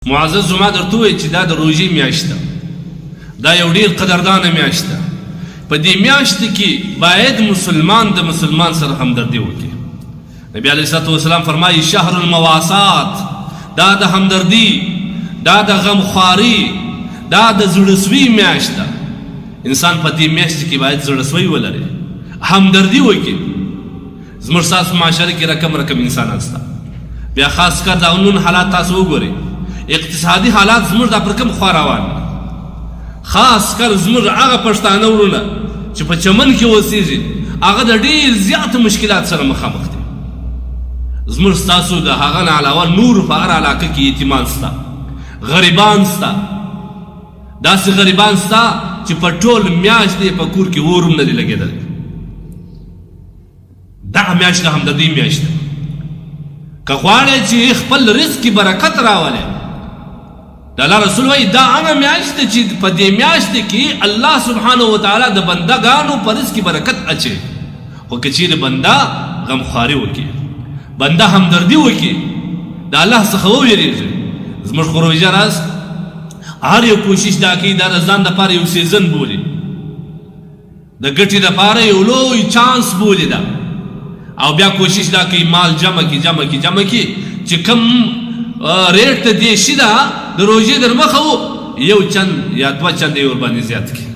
معزز زما درته ووایي چې دا د روژې میاشت ده، دا یو ډېر قدردانه میاشت ده. په دې میاشت کې باید مسلمان د مسلمان سره همدردي وکړي. نبی علیه الصلاة والسلام فرمایي شهر المواسات، دا د همدردي، دا د غمخواري، دا د زړهسوي میاشت ده. انسان په دې میاشت کې باید زړهسوي ولري، همدردي وکړي. زموږ ستاسو معاشره کې رقم انسانان شته، بیا خاص کر دا نن حالات تاسو وګورئ، اقتصادي حالات زموږ دا پر کوم خوا روان دي. خاص کر زموږ هغه پښتانه وروڼه چې په چمن کې اوسېږي، هغه د ډېر زیاتو مشکلات سره مخامخ دي. زموږ ستاسو د هغه نه علاوه نور په هر علاقه کې یتیمان شته، غریبان شته، داسې غریبان شته چې په ټول میاشت یې په کور کې اور هم نه دي لګېدلی. دغه میاشت د همدردۍ میاشت ده. که غواړئ چې خپل رزق کې برکت راولئ، د الله رسول وایي دا هغه میاشت ده چې په دې میاشت کې الله سبحانه وتعالی د بندګانو په رزق کې برکت اچوي. خو که چیرې بنده غمخواري وکړي، بنده همدردي وکړي، د الله څخه وویرېږي. زموږ خو روژه راز هر یو کوشش دا کوي دا د ځان دپاره یو سیزن بولي، د ګټې دپاره یو لوی چانس بولي دا، او بیا کوشش دا کوي مال جمع کړي چې کم ریټ ته دې شي ده د روژې در مخه و یو چند یا دوه چنده یې ورباندې زیات کړي،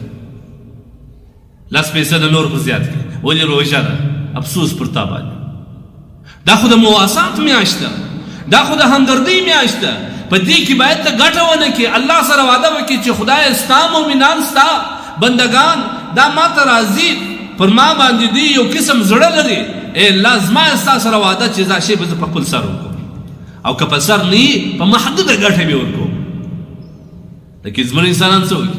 10% نور خو زیات کړي. ولې روژه ده؟ افسوس پر تا باندې. دا خو د مواسات میاشت ده، دا خو د همدردۍ میاشت ده. په دې کې باید ته ګټه ونه کړې، الله سره وعده وکړې چې خدای ستا مؤمنان، ستا بندګان دا ما ته راځي، پر ما باندې دی یو قسم زړه لري، ای الله زما ستا سره وعده چې دا شی به زه په خپل سر وکړم، او که په سر نه وي په محدوده ګټه مې ورکوم. لیکن زموږ انسانان څه وکړي؟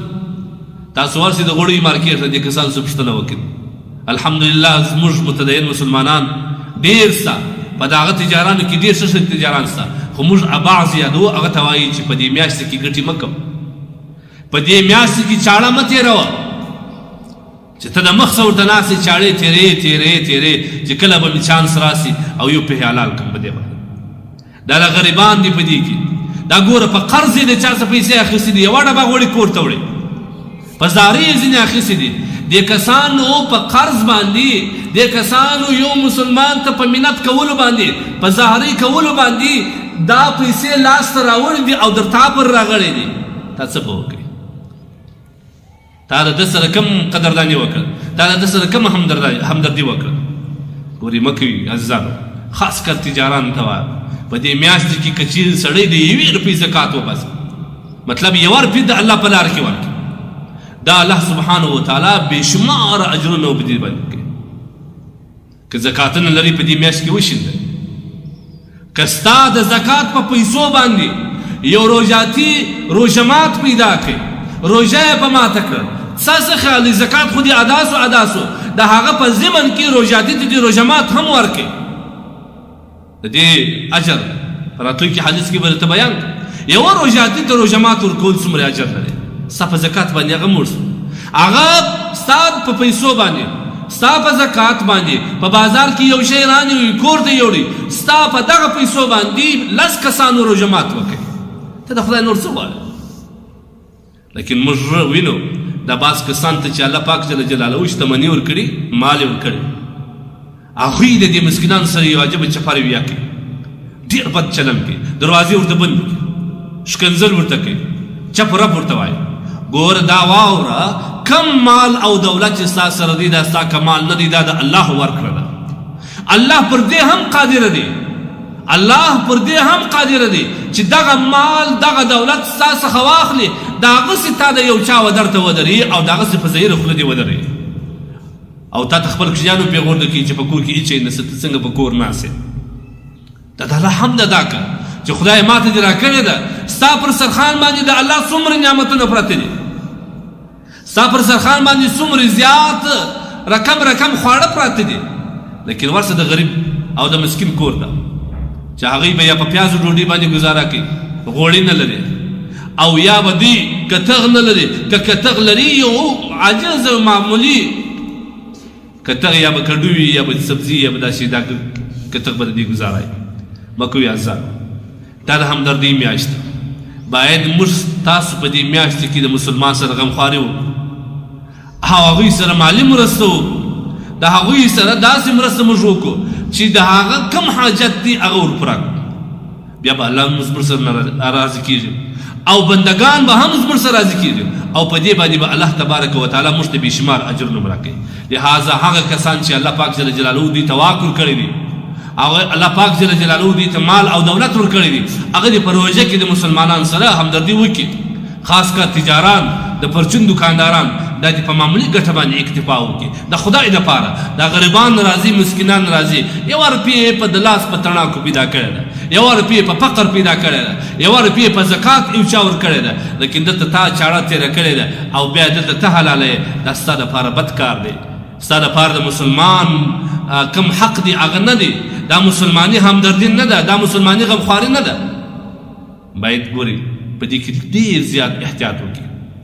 تاسو ورسئ د غوړیو مارکېټ ته دې کسانو څه پوښتنه وکړي. الحمدلله زموږ متدین مسلمانان ډېر شته، په دغه تجارانو کې ډېر ښه تجاران شته، خو موږ بعض یادو هغه ته وایي چې په دې میاشت کې ګټې مه کوه، په دې میاشت کې چاړه مه تېروه، چې ته د مخ څه ورته ناستې چاړې تېرې چې کله به مې چانس راسي او یو پې حلال کړم په دې باندې. دا د غریبان دي په دې کې، دا ګوره په قرض یې د چا څه پیسې اخیستې دي، یوه ډبه غوړي کور ته وړي، په زاري یې ځینې اخیستې دي. دې کسانو په قرض باندې، دې کسانو یو مسلمان ته په منت کولو باندې، په زاري کولو باندې دا پیسې لاس ته راوړي دي او در تا پر راغلی دي. تا څه به وکړې؟ تا د ده سره کم قدرداني وکړه، تا د ده سره کم همدردي وکړه. ګورې مه کوي عزیزانو، خاص کر تجارانو ته وایم په دې میاشت کې که چیرې سړی د 1 روپۍ زکات وباسي، مطلب 1 روپۍ د الله په لار کې ورکړي، دا الله سبحانه وتعالی بېشماره اجرونه په دې باندې کوي. که زکاتونه لري په دې میاشت کې وشیندئ. که ستا د زکات په پیسو باندې یو روژاتي روژهمات پیدا کړي، روژه یې په ماته کړه، څه خیال دی؟ زکات خو دې ادا سو، د هغه په ضمن کې روژاتي ته دې روژهمات هم ورکړي. د دې اجر په راتلونکي حدیث کې به درته بیان کړم. یوه روژاتي ته روژهمات ورکول څومره اجر لري. ستا په زکات باندې هغه مړ شو، هغه ستا په پیسو باندې، ستا په زکات باندې په بازار کې یو شی رانیوي، کور ته یوړي، ستا په دغه پیسو باندې 10 کسانو روژهمات وکړي. ته د خدای نور څه غواړې؟ لیکن موږ وینو دا بعض کسان ته چې الله پاک جل جلاله شتمني ورکړي، مال یې ورکړي، هغوی د دې مسکینانو سره یو عجبه چپارویا کوي، ډېر بد چلند کوي، دروازې ورته بند کړي، شکنځل ورته کوي، چپ رپ ورته وایي. ګوره دا واوره کم مال او دولت چې ستا سره دی دا ستا کمال نه دی، دا د الله ورکړه ده. الله پر دې هم قادر دی، الله پر دې هم قادر دی چې دغه مال دغه دولت ستا څخه واخلي، د هغسې تا د یو چا ودر ته ودري او د هغسې په ظاهره خوله دې ودري، او تا ته خپل کوچنیانو پېغور درکوي چې په کور کې هېڅ شی نشته، ته څنګه په کور ناست یې. دا د الله حمد ادا کړه چې خدای ما ته دې راکړې ده. ستا پر سرخان باندې د الله څومره نعمتونه پراته دي، ستا پر سرخان باندې څومره زیات رقم خواړه پراته دي، لیکن ورسه د غریب او د مسکین کور ده چې هغوی به یا په پیازو ډوډۍ باندې ګزاره کوي، غوړي نه لري، او یا به دوی کتغ نه لري، که کتغ لري یو عاجز معمولي کتغ، یا به کډو وي یا به سبزي یا به داسې دا کتغ به د دې ګزاره یې مه کوئ عزیزانو. دا د همدردۍ میاشت ده، باید موږ تاسو په دې میاشتې کې د مسلمان سره غمخواري وکړو او هغوی سره مالي مرسته وکړو د هغوی سره داسې مرسته موږ وکړو چې د هغه کم حاجت دی هغه ورپوره کړو بیا به الله زموږ سره راضي کېږي او بندگان به هم زموږ سره راضي کېږي او په دې باندې به الله تبارک وتعالی موږ ته بېشمار اجرونه راکوي لهذا هغه کسان چې الله پاک جل جلاله دوی ته واک ورکړی دی او الله پاک جل جلاله دوی ته مال او دولت ورکړی دی هغه دې په روژه کې د مسلمانانو سره همدردي وکړي خاص کر تجاران د پرچون دکانداران دا دې په معمولي ګټه باندې اکتفا وکړي د خدای دپاره دا غریبان راځي مسکینان راځي یوه روپیه په د لاس په تڼاکو پیدا کړې ده یوه روپیه په فقر پیدا کړې ده یوه روپیه په زکات یو چا ورکړې ده لیکن دلته تا چاړه تېره کړې ده او بیا دلته ته حلالوې دا ستا دپاره بد کار دی ستا دپاره د مسلمان کم حق دی هغه نه دی دا مسلماني همدردي نه ده دا مسلماني غمخواري نه ده باید ګوري په دې کې ډېر زیات احتیاط وکړي